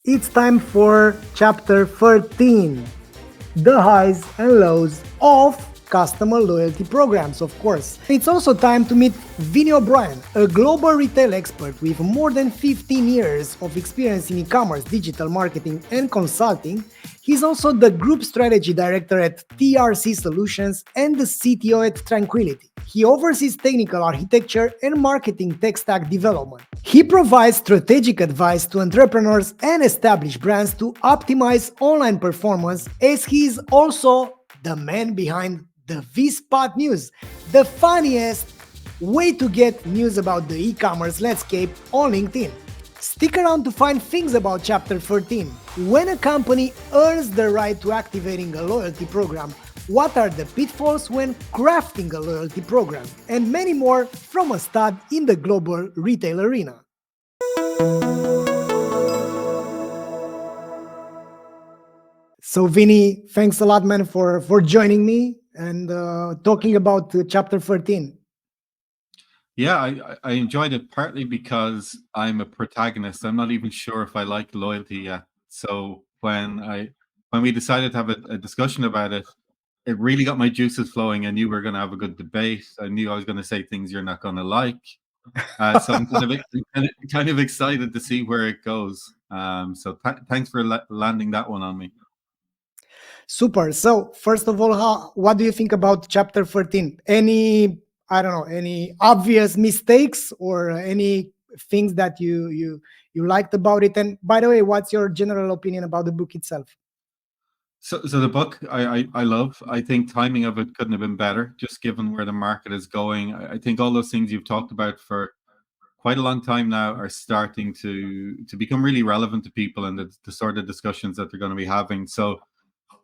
It's time for chapter 13, the highs and lows of customer loyalty programs, of course. It's also time to meet Vinny O'Brien, a global retail expert with more than 15 years of experience in e-commerce, digital marketing, and consulting. He's also the group strategy director at TRC Solutions and the CTO at Tranquility. He oversees technical architecture and marketing tech stack development. He provides strategic advice to entrepreneurs and established brands to optimize online performance, as he is also the man behind the V-Spot News, the funniest way to get news about the e-commerce landscape on LinkedIn. Stick around to find things about Chapter 13. When a company earns the right to activating a loyalty program, what are the pitfalls when crafting a loyalty program, and many more from a stud in the global retail arena. So Vinny, thanks a lot, man, for joining me and talking about Chapter 13. Yeah, I enjoyed it partly because I'm a protagonist. I'm not even sure if I like loyalty yet. So when we decided to have a discussion about it, it really got my juices flowing. I knew we were going to have a good debate. I knew I was going to say things you're not going to like. So I'm kind of excited to see where it goes. So thanks for landing that one on me. Super. So first of all, what do you think about Chapter 13? Any obvious mistakes or any things that you liked about it? And by the way, what's your general opinion about the book itself? So the book I love. I think timing of it couldn't have been better, just given where the market is going. I think all those things you've talked about for quite a long time now are starting to become really relevant to people and the sort of discussions that they're going to be having. So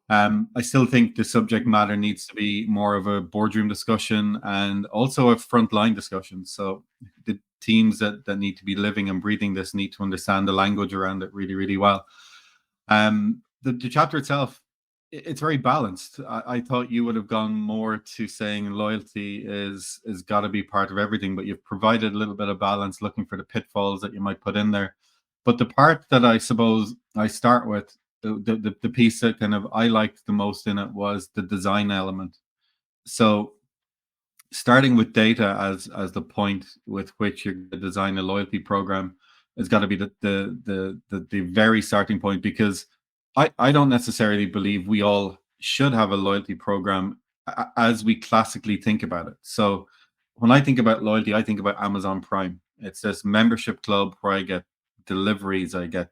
I still think the subject matter needs to be more of a boardroom discussion and also a frontline discussion. So the teams that need to be living and breathing this need to understand the language around it really, really well. The chapter itself, it's very balanced. I thought you would have gone more to saying loyalty is got to be part of everything, but you've provided a little bit of balance, looking for the pitfalls that you might put in there. But the part that I suppose I start with, the piece that kind of I liked the most in it was the design element. So starting with data as the point with which you're going to design a loyalty program has got to be the very starting point, because I don't necessarily believe we all should have a loyalty program as we classically think about it. So when I think about loyalty, I think about Amazon Prime. It's this membership club where I get deliveries, I get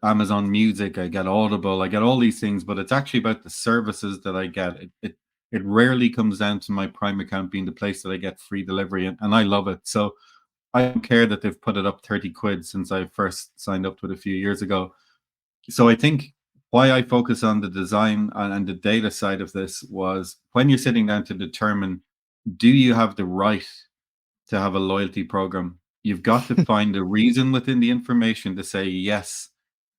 Amazon Music, I get Audible, I get all these things, but it's actually about the services that I get. It rarely comes down to my Prime account being the place that I get free delivery, and I love it. So I don't care that they've put it up 30 quid since I first signed up to it a few years ago. So I think why I focus on the design and the data side of this was when you're sitting down to determine, do you have the right to have a loyalty program? You've got to find a reason within the information to say, yes,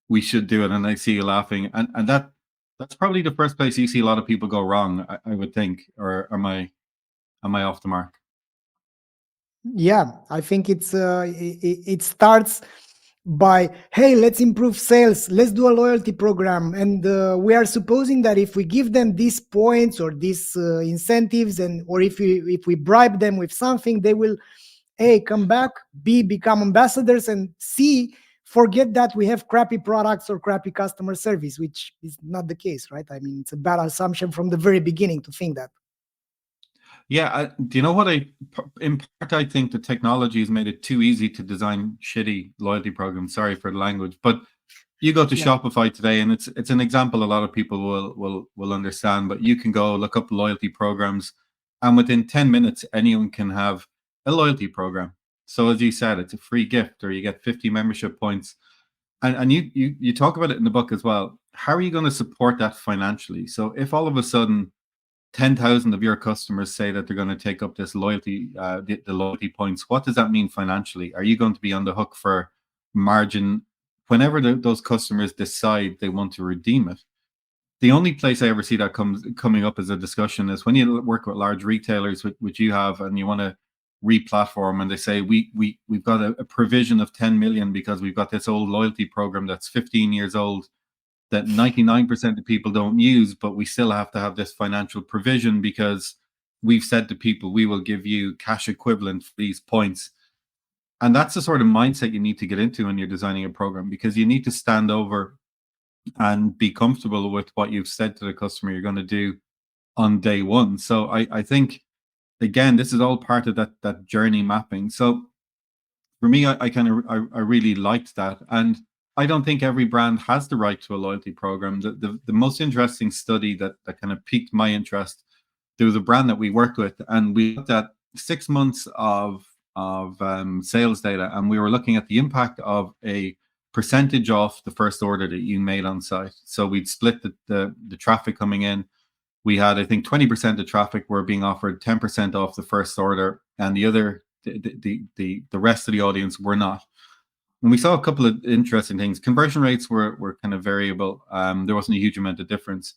we should do it. And I see you laughing. And that's probably the first place you see a lot of people go wrong, I would think. Or am I off the mark? Yeah, I think it starts by, hey, let's improve sales, let's do a loyalty program, and we are supposing that if we give them these points or these incentives, and or if we bribe them with something, they will A, come back, B, become ambassadors, and C, forget that we have crappy products or crappy customer service, which is not the case, right? I mean, it's a bad assumption from the very beginning to think that. Yeah, do you know what in part I think the technology has made it too easy to design shitty loyalty programs. Sorry for the language, but you go to Yeah. Shopify today, and it's an example a lot of people will understand. But you can go look up loyalty programs, and within 10 minutes, anyone can have a loyalty program. So as you said, it's a free gift, or you get 50 membership points, and you talk about it in the book as well. How are you going to support that financially? So if all of a sudden 10,000 of your customers say that they're going to take up this loyalty, the loyalty points, what does that mean financially? Are you going to be on the hook for margin whenever those customers decide they want to redeem it? The only place I ever see that coming up as a discussion is when you work with large retailers, which you have, and you want to re-platform and they say we've got a provision of 10 million because we've got this old loyalty program that's 15 years old that 99% of people don't use, but we still have to have this financial provision because we've said to people we will give you cash equivalent for these points. And that's the sort of mindset you need to get into when you're designing a program, because you need to stand over and be comfortable with what you've said to the customer you're going to do on day one. So I think, again, this is all part of that journey mapping. So for me, I really liked that. And I don't think every brand has the right to a loyalty program. The most interesting study that kind of piqued my interest, there was a brand that we worked with, and we looked at 6 months of sales data, and we were looking at the impact of a percentage off the first order that you made on site. So we'd split the traffic coming in. We had, I think, 20% of traffic were being offered 10% off the first order, and the rest of the audience were not. And we saw a couple of interesting things. Conversion rates were kind of variable. There wasn't a huge amount of difference.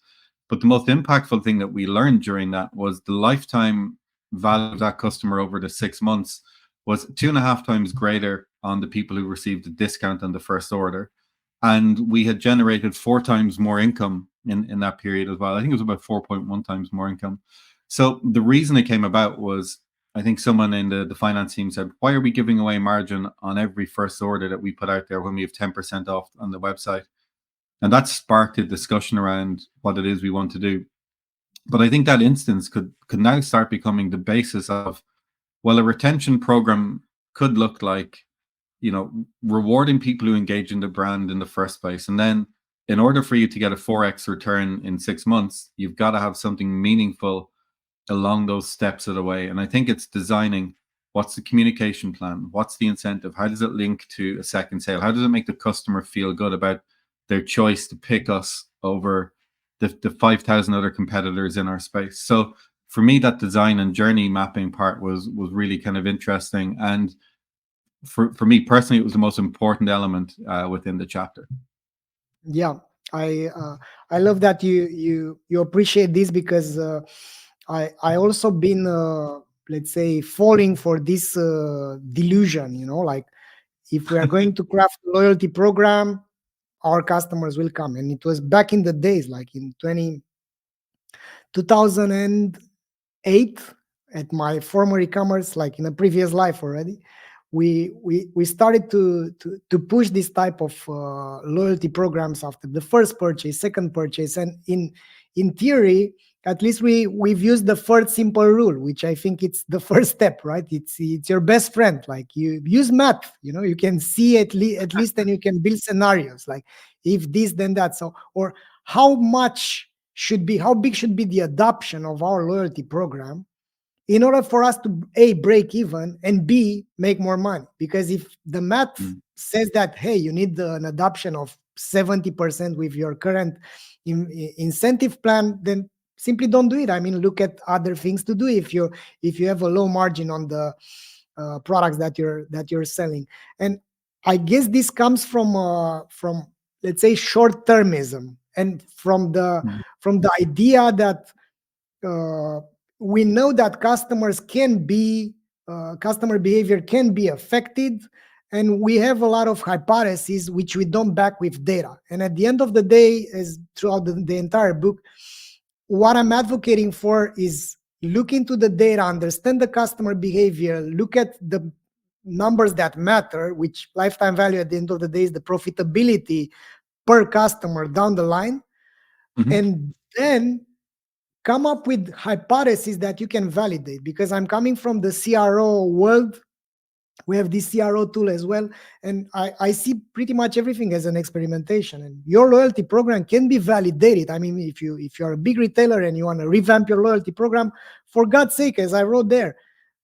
But the most impactful thing that we learned during that was the lifetime value of that customer over the 6 months was 2.5 times greater on the people who received a discount on the first order. And we had generated 4 times more income in that period as well. I think it was about 4.1 times more income. So the reason it came about was, I think someone in the finance team said, why are we giving away margin on every first order that we put out there when we have 10% off on the website? And that sparked a discussion around what it is we want to do. But I think that instance could now start becoming the basis of, well, a retention program could look like, rewarding people who engage in the brand in the first place. And then in order for you to get a 4x return in 6 months, you've got to have something meaningful along those steps of the way. And I think it's designing, what's the communication plan? What's the incentive? How does it link to a second sale? How does it make the customer feel good about their choice to pick us over the 5,000 other competitors in our space? So for me, that design and journey mapping part was really kind of interesting. And for me personally, it was the most important element within the chapter. Yeah, I love that you appreciate this, because I also been let's say falling for this delusion, like if we are going to craft a loyalty program, our customers will come. And it was back in the days, like in 2008, at my former eCommerce, like in a previous life already, we started to push this type of loyalty programs after the first purchase, second purchase. And in theory, at least we've used the first simple rule, which I think it's the first step, right? It's your best friend. Like, you use math, you can see at least, and you can build scenarios like, if this, then that. So, or how big should be the adoption of our loyalty program in order for us to A, break even, and B, make more money. Because if the math says that, hey, you need an adoption of 70% with your current incentive plan, then simply don't do it. I mean, look at other things to do if you have a low margin on the products that you're selling. And I guess this comes from let's say short-termism, and from the idea that we know that customer behavior can be affected, and we have a lot of hypotheses which we don't back with data. And at the end of the day, as throughout the entire book, what I'm advocating for is look into the data, understand the customer behavior, look at the numbers that matter, which lifetime value at the end of the day is the profitability per customer down the line, and then come up with hypotheses that you can validate. Because I'm coming from the CRO world. We have this CRO tool as well, and I see pretty much everything as an experimentation. And your loyalty program can be validated. I mean, if you're a big retailer and you want to revamp your loyalty program, for God's sake, as I wrote there,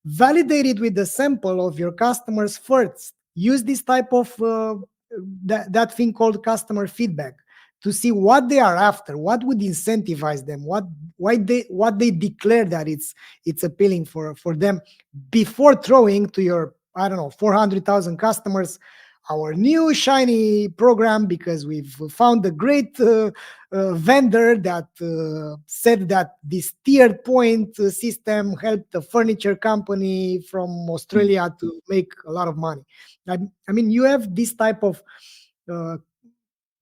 validate it with the sample of your customers first. Use this type of that thing called customer feedback to see what they are after, what would incentivize them, what they declare that it's appealing for them, before throwing to your, I don't know, 400,000 customers our new shiny program because we've found a great vendor that said that this tiered point system helped the furniture company from Mm. Australia to make a lot of money. I mean, you have this type of uh,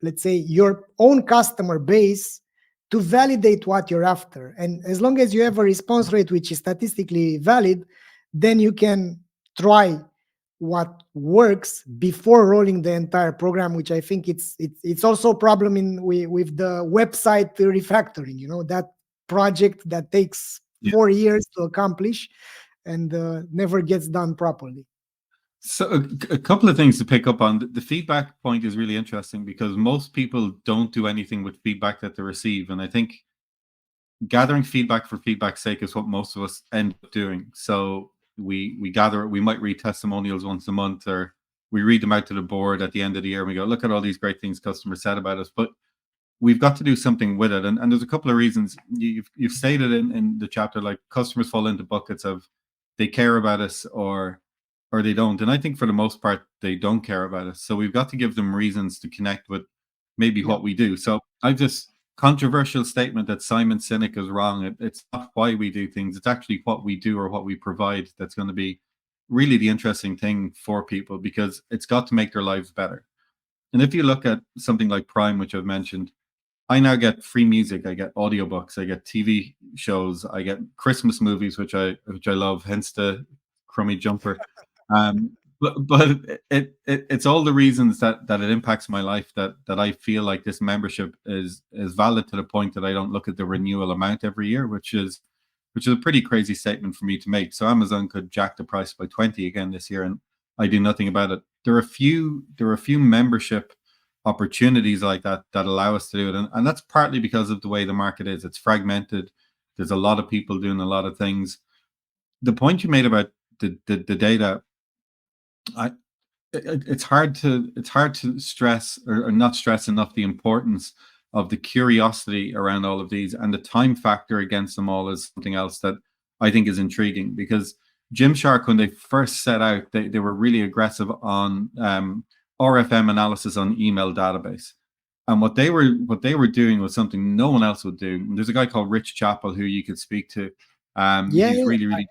let's say your own customer base to validate what you're after, and as long as you have a response rate which is statistically valid, then you can try what works before rolling the entire program, which I think it's also a problem with the website refactoring, that project that takes Yeah. 4 years to accomplish and never gets done properly. So a couple of things to pick up on. The feedback point is really interesting because most people don't do anything with feedback that they receive, and I think gathering feedback for feedback's sake is what most of us end up doing. So we gather it. We might read testimonials once a month, or we read them out to the board at the end of the year, and we go, look at all these great things customers said about us. But we've got to do something with it. And there's a couple of reasons. You've stated in the chapter, like customers fall into buckets of they care about us or they don't. And I think for the most part, they don't care about us. So we've got to give them reasons to connect with maybe Yeah. what we do. So I've this controversial statement that Simon Sinek is wrong. It's not why we do things. It's actually what we do or what we provide that's going to be really the interesting thing for people, because it's got to make their lives better. And if you look at something like Prime, which I've mentioned, I now get free music, I get audiobooks, I get TV shows, I get Christmas movies, which I love, hence the crummy jumper. But it's all the reasons that it impacts my life that I feel like this membership is valid to the point that I don't look at the renewal amount every year, which is a pretty crazy statement for me to make. So Amazon could jack the price by 20 again this year, and I do nothing about it. There are a few membership opportunities like that allow us to do it, and that's partly because of the way the market is. It's fragmented. There's a lot of people doing a lot of things. The point you made about the data, I it's hard to stress or not stress enough the importance of the curiosity around all of these, and the time factor against them all is something else that I think is intriguing, because Gymshark, when they first set out, they were really aggressive on RFM analysis on email database. And what they were doing was something no one else would do. There's a guy called Rich Chappell who you could speak to. Yeah, He's yeah. really, really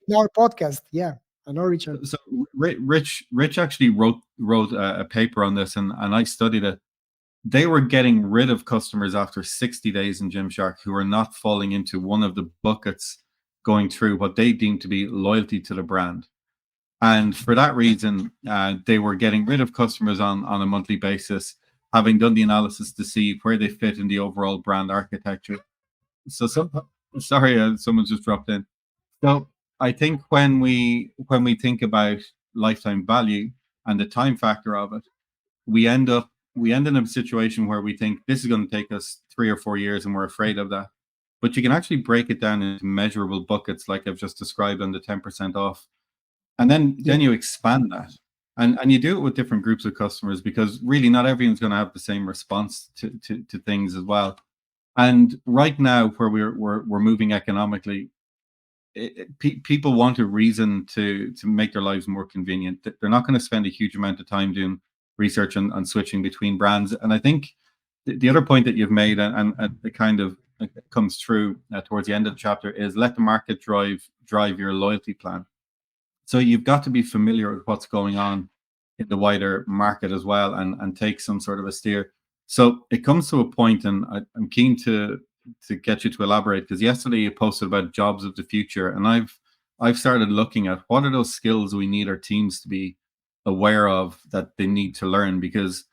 In our podcast, yeah, I know Richard. so Rich actually wrote a paper on this, and I studied it. They were getting rid of customers after 60 days in Gymshark who are not falling into one of the buckets going through what they deem to be loyalty to the brand. And for that reason, they were getting rid of customers on a monthly basis, having done the analysis to see where they fit in the overall brand architecture. So, sorry, someone's just dropped in. So I think when we think about lifetime value and the time factor of it, we end in a situation where we think this is going to take us 3 or 4 years, and we're afraid of that. But you can actually break it down into measurable buckets, like I've just described on the 10% off, and then Yeah, then you expand that, and you do it with different groups of customers, because really not everyone's going to have the same response to things as well. And right now, where we're moving economically, people want a reason to make their lives more convenient. They're not going to spend a huge amount of time doing research on switching between brands. And I think the other point that you've made, and it kind of comes through towards the end of the chapter, is let the market drive your loyalty plan. So you've got to be familiar with what's going on in the wider market as well, and take some sort of a steer. So it comes to a point, and I'm keen to get you to elaborate, because yesterday you posted about jobs of the future, and I've started looking at what are those skills we need our teams to be aware of that they need to learn, because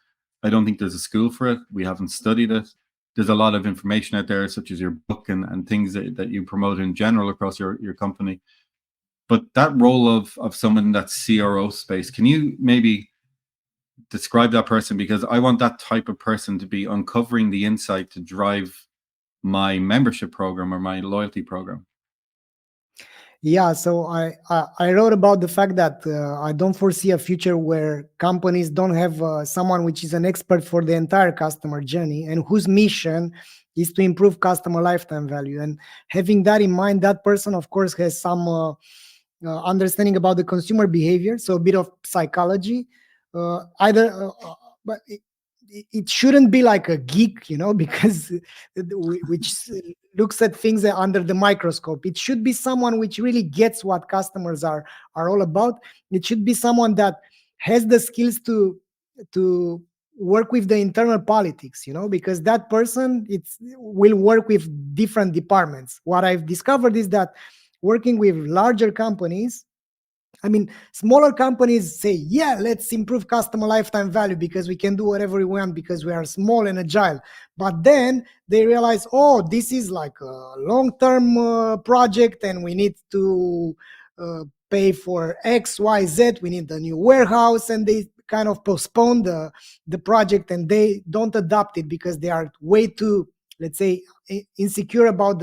I don't think there's a school for it. We haven't studied it. There's a lot of information out there, such as your book and things that you promote in general across your company. But that role of someone in that CRO space, can you maybe describe that person? Because I want that type of person to be uncovering the insight to drive my membership program or my loyalty program. yeah. So I wrote about the fact that I don't foresee a future where companies don't have someone which is an expert for the entire customer journey and whose mission is to improve customer lifetime value. And having that in mind, that person, of course, has some understanding about the consumer behavior, so a bit of psychology, either but it shouldn't be like a geek, because which looks at things under the microscope. It should be someone which really gets what customers are all about. It should be someone that has the skills to work with the internal politics, because that person it's will work with different departments. What I've discovered is that working with larger companies, I mean, smaller companies say, yeah, let's improve customer lifetime value because we can do whatever we want because we are small and agile. But then they realize, oh, this is like a long-term project and we need to pay for X, Y, Z. We need a new warehouse, and they kind of postpone the project and they don't adopt it because they are way too, let's say, insecure about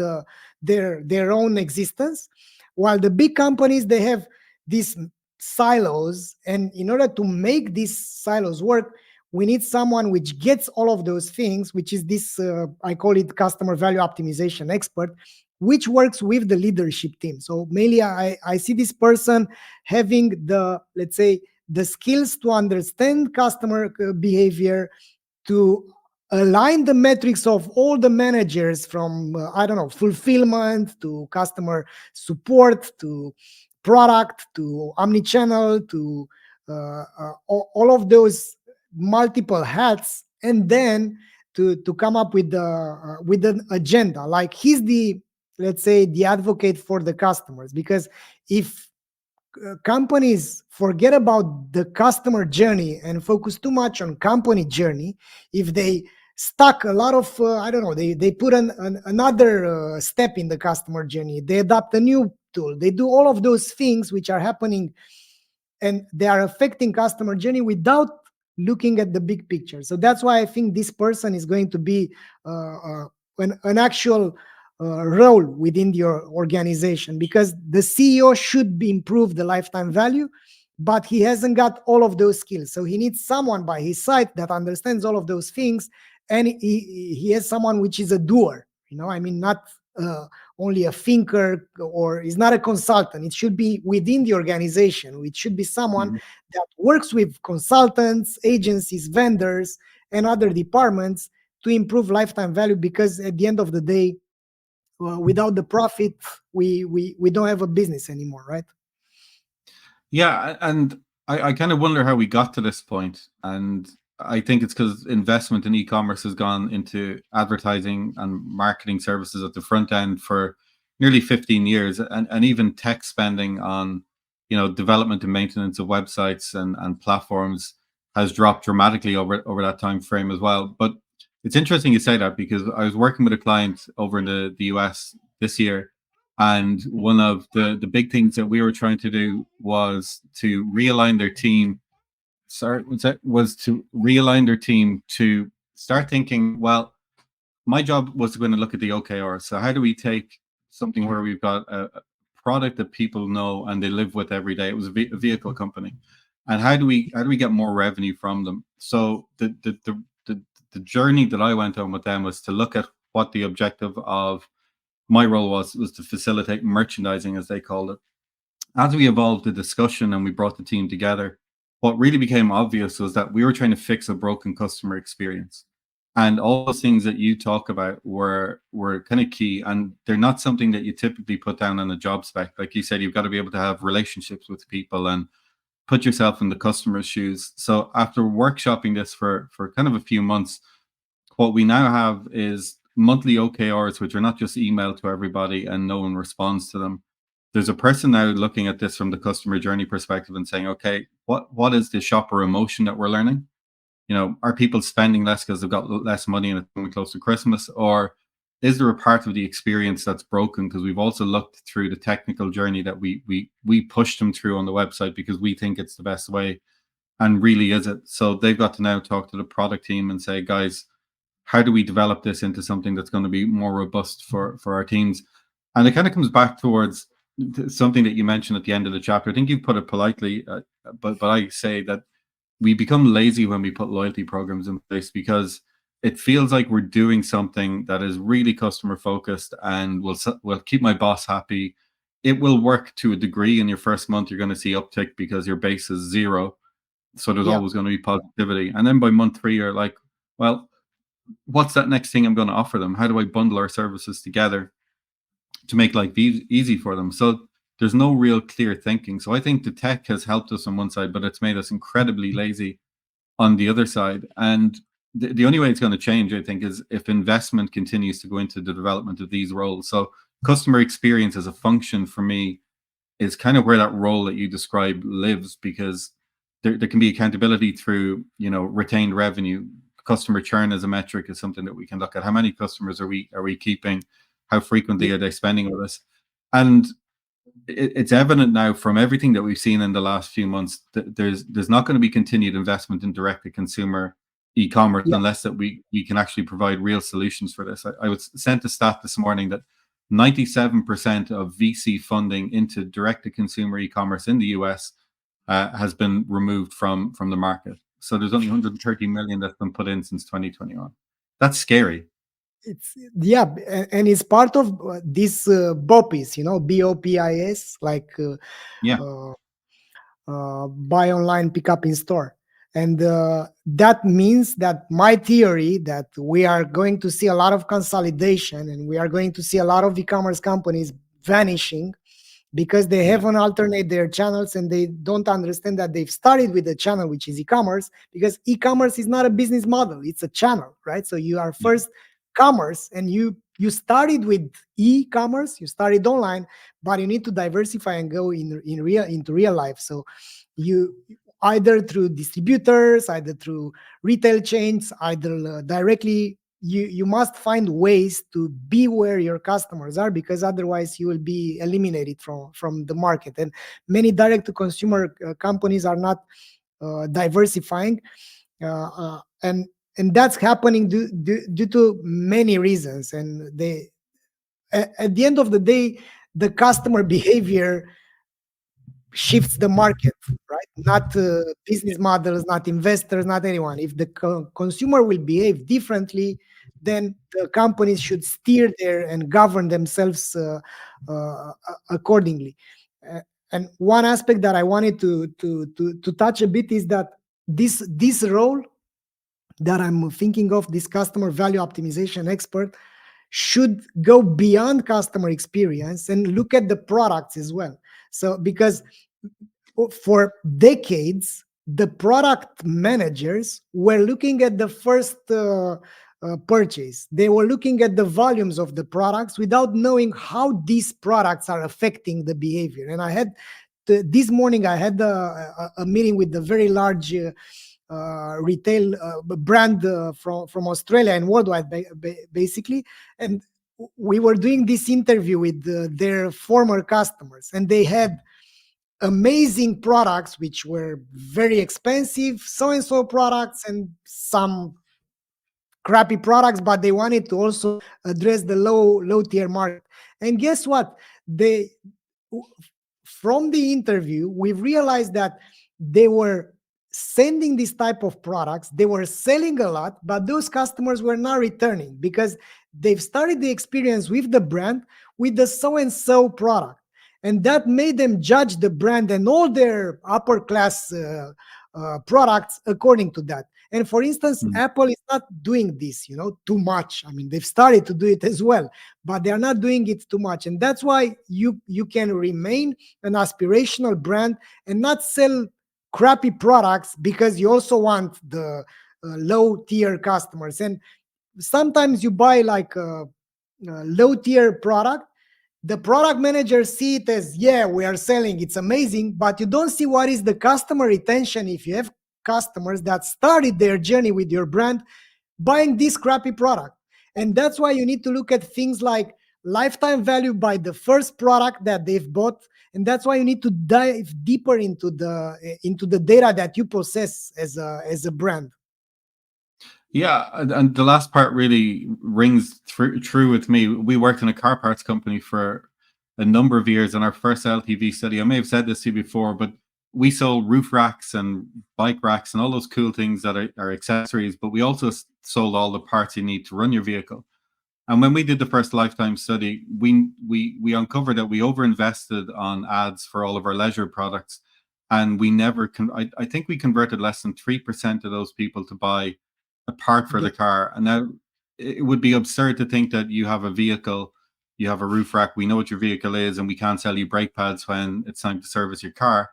their own existence. While the big companies, they have these silos, and in order to make these silos work, we need someone which gets all of those things, which is this I call it customer value optimization expert, which works with the leadership team. So mainly I see this person having the, let's say, the skills to understand customer behavior, to align the metrics of all the managers from I don't know, fulfillment to customer support to product to omnichannel to all of those multiple hats, and then to come up with an agenda. Like he's the, let's say, the advocate for the customers, because if companies forget about the customer journey and focus too much on company journey, if they stuck a lot of I don't know, they put another step in the customer journey, they adopt a new tool, they do all of those things which are happening and they are affecting customer journey without looking at the big picture. So that's why I think this person is going to be an actual role within your organization, because the CEO should be improve the lifetime value, but he hasn't got all of those skills. So he needs someone by his side that understands all of those things, and he has someone which is a doer. I mean, not only a thinker, or is not a consultant. It should be within the organization. It should be someone that works with consultants, agencies, vendors, and other departments to improve lifetime value, because at the end of the day, without the profit, we don't have a business anymore, right? Yeah, and I kind of wonder how we got to this point. And I think it's because investment in e-commerce has gone into advertising and marketing services at the front end for nearly 15 years, and even tech spending on, development and maintenance of websites and platforms has dropped dramatically over that time frame as well. But it's interesting you say that, because I was working with a client over in the US this year, and one of the big things that we were trying to do was to realign their team. Sorry, was to realign their team to start thinking, well, my job was going to look at the OKR. So how do we take something where we've got a product that people know and they live with every day? It was a vehicle company, and how do we get more revenue from them? So the journey that I went on with them was to look at what the objective of my role was to facilitate merchandising, as they called it. As we evolved the discussion and we brought the team together, what really became obvious was that we were trying to fix a broken customer experience. And all those things that you talk about were kind of key, and they're not something that you typically put down on a job spec. Like you said, you've got to be able to have relationships with people and put yourself in the customer's shoes. So after workshopping this for kind of a few months, what we now have is monthly OKRs, which are not just emailed to everybody and no one responds to them. There's a person now looking at this from the customer journey perspective and saying, okay, what is the shopper emotion that we're learning? Are people spending less because they've got less money and it's coming close to Christmas? Or is there a part of the experience that's broken? Because we've also looked through the technical journey that we push them through on the website because we think it's the best way. And really, is it? So they've got to now talk to the product team and say, guys, how do we develop this into something that's going to be more robust for our teams? And it kind of comes back towards something that you mentioned at the end of the chapter. I think you put it politely, but I say that we become lazy when we put loyalty programs in place, because it feels like we're doing something that is really customer focused and will keep my boss happy. It will work to a degree. In your first month, you're going to see uptick because your base is zero. So there's Yeah. always going to be positivity. And then by month 3, you're like, well, what's that next thing I'm going to offer them? How do I bundle our services together to make life easy for them? So there's no real clear thinking. So I think the tech has helped us on one side, but it's made us incredibly lazy on the other side. And the only way it's going to change, I think, is if investment continues to go into the development of these roles. So customer experience as a function for me is kind of where that role that you described lives, because there can be accountability through, retained revenue. Customer churn as a metric is something that we can look at. How many customers are we keeping? How frequently Yeah. are they spending with us? And it's evident now from everything that we've seen in the last few months that there's not going to be continued investment in direct to consumer e-commerce Yeah. unless that we can actually provide real solutions for this. I was sent a stat this morning that 97% of VC funding into direct to consumer e-commerce in the US has been removed from the market. So there's only 130 million that's been put in since 2021. That's scary. It's yeah, and it's part of this BOPIS, BOPIS, like Yeah. uh, buy online, pick up in store. And that means that my theory that we are going to see a lot of consolidation and we are going to see a lot of e-commerce companies vanishing because they Yeah. haven't alternate their channels and they don't understand that they've started with a channel which is e-commerce, because e-commerce is not a business model, it's a channel, right? So you are Yeah. first commerce and you started with e-commerce, you started online, but you need to diversify and go into real life. So you either through distributors, either through retail chains, either directly, you must find ways to be where your customers are, because otherwise you will be eliminated from the market. And many direct to consumer companies are not diversifying, and that's happening due to many reasons. And they at the end of the day, the customer behavior shifts the market, right? Not business models, not investors, not anyone. If the consumer will behave differently, then the companies should steer there and govern themselves accordingly. Uh, and one aspect that I wanted to touch a bit is that this role that I'm thinking of, this customer value optimization expert, should go beyond customer experience and look at the products as well. So because for decades, the product managers were looking at the first purchase. They were looking at the volumes of the products without knowing how these products are affecting the behavior. And this morning, I had a meeting with a very large retail brand from Australia and worldwide, basically. And we were doing this interview with their former customers, and they had amazing products which were very expensive, so and so products, and some crappy products, but they wanted to also address the low tier market. And guess what? They From the interview, we realized that they were sending this type of products, they were selling a lot, but those customers were not returning because they've started the experience with the brand with the so and so product, and that made them judge the brand and all their upper class products according to that. And for instance, Mm. Apple is not doing this, too much. I mean, they've started to do it as well, but they are not doing it too much. And that's why you can remain an aspirational brand and not sell crappy products, because you also want the low tier customers. And sometimes you buy like a low tier product, the product manager see it as, yeah, we are selling, it's amazing, but you don't see what is the customer retention if you have customers that started their journey with your brand buying this crappy product. And that's why you need to look at things like lifetime value by the first product that they've bought. And that's why you need to dive deeper into the data that you possess as a brand. Yeah, and the last part really rings true with me. We worked in a car parts company for a number of years, and our first LTV study, I may have said this to you before, but we sold roof racks and bike racks and all those cool things that are accessories, but we also sold all the parts you need to run your vehicle. And when we did the first lifetime study, we uncovered that we overinvested on ads for all of our leisure products, and we never I think we converted less than 3% of those people to buy a part for the Yeah. car. And now it would be absurd to think that you have a vehicle, you have a roof rack, we know what your vehicle is, and we can't sell you brake pads when it's time to service your car.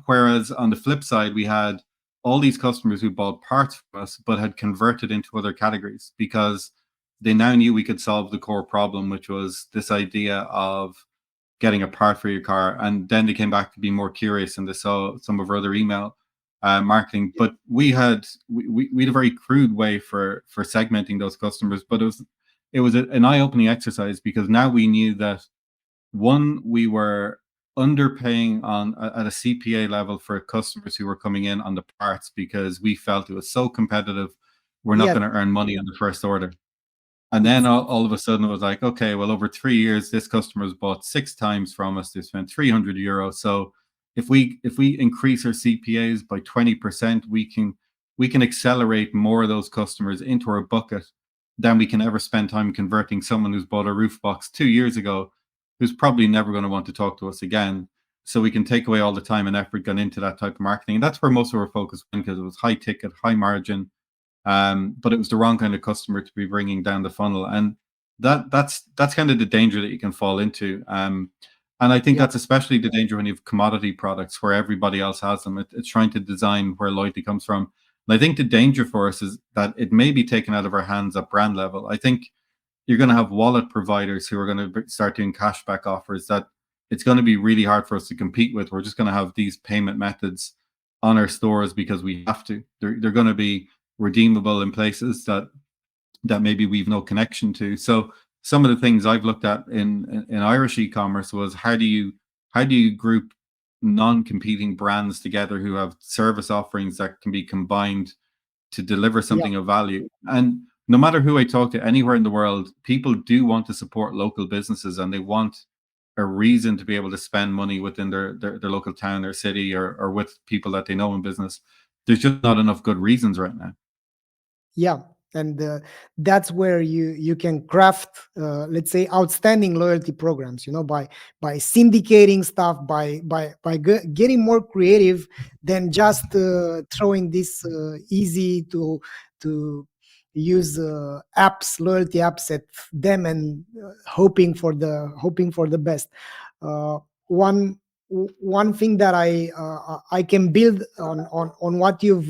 Whereas on the flip side, we had all these customers who bought parts from us but had converted into other categories because they now knew we could solve the core problem, which was this idea of getting a part for your car. And then they came back to be more curious and they saw some of our other email marketing. But we had a very crude way for segmenting those customers. But it was an eye-opening exercise because now we knew that one, we were underpaying on at a CPA level for customers who were coming in on the parts because we felt it was so competitive. We're not Yeah. going to earn money on the first order. And then It's all of a sudden it was like, okay, well, over 3 years, this customer has bought 6 times from us. They spent €300. So if we increase our CPAs by 20%, we can accelerate more of those customers into our bucket than we can ever spend time converting someone who's bought a roof box 2 years ago, who's probably never going to want to talk to us again. So we can take away all the time and effort gone into that type of marketing. And that's where most of our focus went because it was high ticket, high margin, but it was the wrong kind of customer to be bringing down the funnel, and that's kind of the danger that you can fall into. And I think yeah. that's especially the danger when you have commodity products where everybody else has them. It's trying to design where loyalty comes from. And I think the danger for us is that it may be taken out of our hands at brand level. I think you're going to have wallet providers who are going to start doing cashback offers that it's going to be really hard for us to compete with. We're just going to have these payment methods on our stores because we have to. They're going to be redeemable in places that maybe we've no connection to. So some of the things I've looked at in Irish e-commerce was how do you group non-competing brands together who have service offerings that can be combined to deliver Yeah. something of value. And no matter who I talk to anywhere in the world, people do want to support local businesses and they want a reason to be able to spend money within their local town or city, or with people that they know in business. There's just not enough good reasons right now. Yeah, and that's where you can craft, let's say, outstanding loyalty programs. By syndicating stuff, by getting more creative than just throwing this easy to use apps, loyalty apps at them, and hoping for the best. Uh, one one thing that I can build on what you've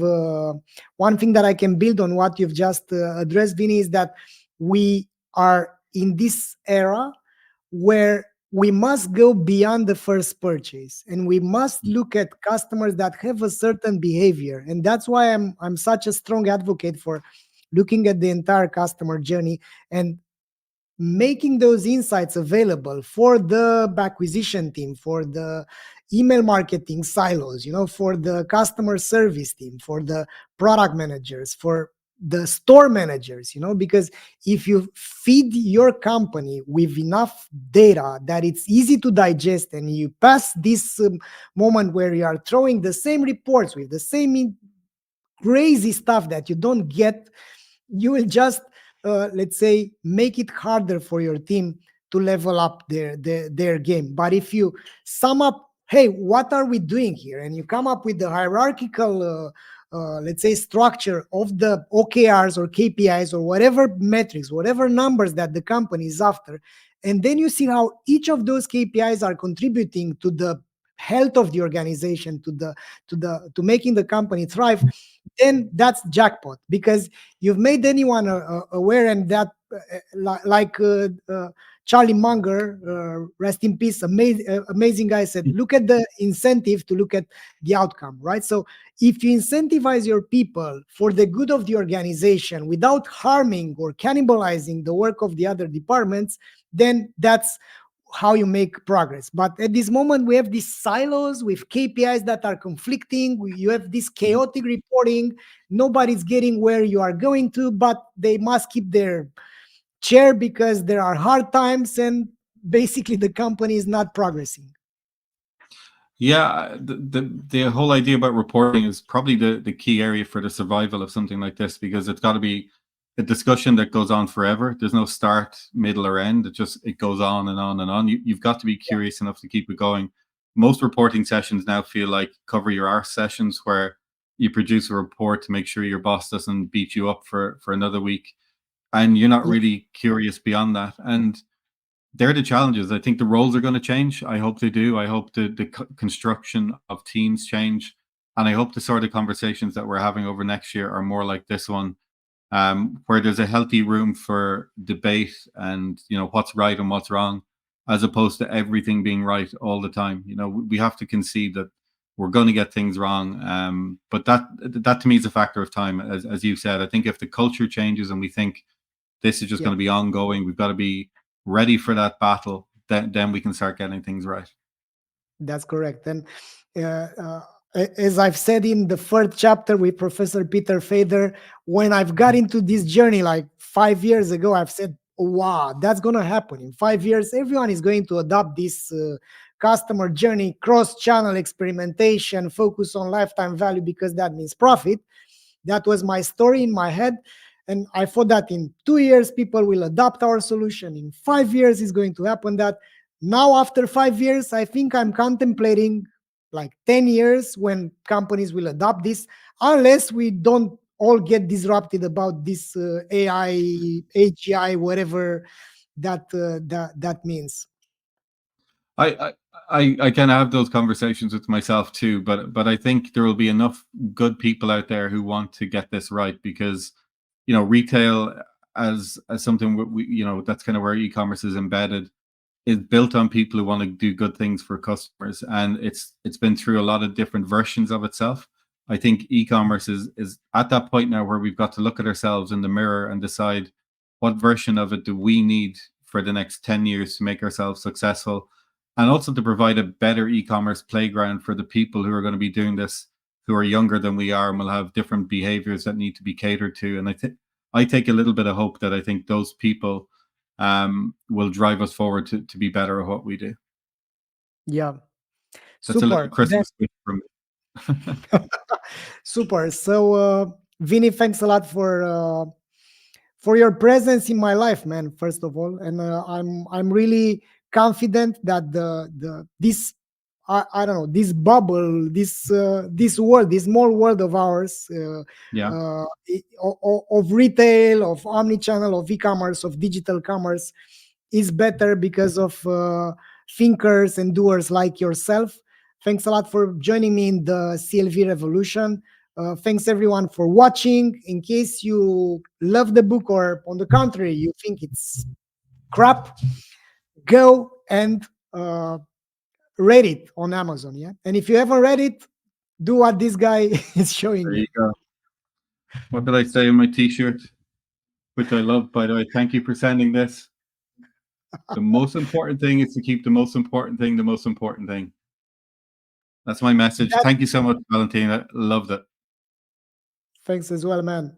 one thing that I can build on what you've just addressed, Vinny, is that we are in this era where we must go beyond the first purchase and we must look at customers that have a certain behavior. And that's why I'm such a strong advocate for looking at the entire customer journey and making those insights available for the acquisition team, for the email marketing silos, for the customer service team, for the product managers, for the store managers, because if you feed your company with enough data that it's easy to digest, and you pass this moment where you are throwing the same reports with the same crazy stuff that you don't get, you will just let's say make it harder for your team to level up their game. But if you sum up, hey, what are we doing here, and you come up with the hierarchical let's say structure of the OKRs or KPIs or whatever metrics, whatever numbers that the company is after, and then you see how each of those KPIs are contributing to the health of the organization, to making the company thrive, then that's jackpot, because you've made anyone aware. And that like Charlie Munger, rest in peace, amazing guy, said, look at the incentive to look at the outcome, right? So if you incentivize your people for the good of the organization without harming or cannibalizing the work of the other departments, then that's how you make progress. But at this moment, we have these silos with KPIs that are conflicting. You have this chaotic reporting. Nobody's getting where you are going to, but they must keep their chair because there are hard times, and basically the company is not progressing. Yeah, the whole idea about reporting is probably the key area for the survival of something like this, because it's got to be a discussion that goes on forever. There's no start, middle, or end. It goes on and on and on. You've got to be curious enough to keep it going. most reporting sessions now feel like cover your arse sessions, where you produce a report to make sure your boss doesn't beat you up for another week, and you're not Yeah, really curious beyond that. And they're the challenges. I think the roles are going to change. I hope they do. I hope the construction of teams change, and I hope the sort of conversations that we're having over next year are more like this one, where there's a healthy room for debate and, you know, what's right and what's wrong, as opposed to everything being right all the time. You know, we have to concede that we're going to get things wrong, but that to me is a factor of time, as you said. I think if the culture changes and we think this is just yeah. going to be ongoing, we've got to be ready for that battle. Then we can start getting things right. That's correct. And uh, uh, as I've said in the first chapter with Professor Peter Fader, when I've got into this journey like 5 years ago, I've said, wow, that's going to happen. In 5 years, everyone is going to adopt this customer journey, cross channel experimentation, focus on lifetime value because that means profit. That was my story in my head. And I thought that in 2 years, people will adopt our solution. In 5 years, it's going to happen that now, after 5 years, I think I'm contemplating like 10 years when companies will adopt this, unless we don't all get disrupted about this AI, AGI, whatever that means. I I can have those conversations with myself too, but I think there will be enough good people out there who want to get this right, because, you know, retail as something we, you know, that's kind of where e-commerce is embedded, is built on people who want to do good things for customers, and it's been through a lot of different versions of itself. I think e-commerce is at that point now where we've got to look at ourselves in the mirror and decide what version of it do we need for the next 10 years to make ourselves successful, and also to provide a better e-commerce playground for the people who are going to be doing this, who are younger than we are and will have different behaviors that need to be catered to. And I take a little bit of hope that I think those people will drive us forward to be better at what we do. Yeah, That's a little super. Then Christmas wish from me. super. So, Vinny, thanks a lot for your presence in my life, man. First of all, and I'm really confident that the this I don't know, this bubble, this world, this small world of ours, Yeah. of retail, of omnichannel, of e-commerce, of digital commerce, is better because of thinkers and doers like yourself. Thanks a lot for joining me in the CLV revolution. Thanks everyone for watching. In case you love the book, or on the contrary, you think it's crap, go and read it on Amazon. Yeah. And if you haven't read it, do what this guy is showing There you. you go. What did I say in my t-shirt, which I love, by the way? Thank you for sending this. The most important thing is to keep the most important thing the most important thing. That's my message. That, Thank you so much, Valentin. I loved it. thanks as well, man.